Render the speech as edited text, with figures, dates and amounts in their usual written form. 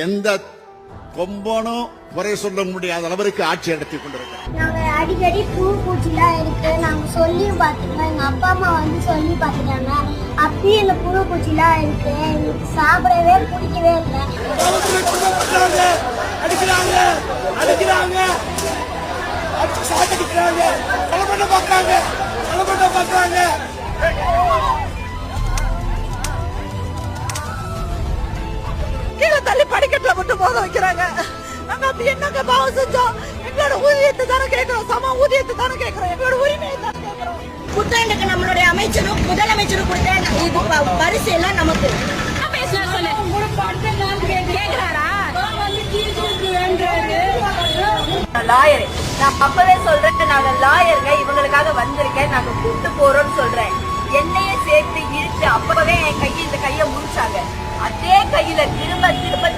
எந்த கொம்பனும் குறை சொல்ல முடியாத அளவிற்கு ஆட்சி நடத்தி கொண்டிருக்கிறார். நாங்க அடிக்கடி பூச்சிலாம் இருக்கு நாங்க சொல்லி பார்த்துக்கோம். எங்க அப்பா அம்மா வந்து சொல்லி பார்த்துட்டாங்க. அப்பயும் இந்த பூச்சிலாம் இருக்கு. எங்களுக்கு சாப்பிடவே பிடிக்கவே இல்லை. கீழே தள்ளி படிக்கட்டுல மட்டும் போத வைக்கிறாங்க. நாங்க அப்படி என்னங்க பாவம் செஞ்சோம்? எங்களோட ஊதியத்தை தானே கேட்கிறோம், சம ஊதியத்தை தானே கேட்கிறோம், எங்களோட உரிமையை தானே கேட்கிறோம். புத்தாண்டுக்கு நம்மளுடைய அமைச்சரும் முதலமைச்சரும் கொடுத்த இது பரிசு எல்லாம் நமக்கு லாயர். நான் அப்பவே சொல்றேன், நாங்க லாயருங்க, இவங்களுக்காக வந்திருக்கேன், நாங்க கூட்டு போறோம்னு சொல்றேன். என்னையே சேர்த்து இழுத்து அப்பவே என் கையை இந்த கையை முடிச்சாங்க. அதே கையில திரும்ப திரும்ப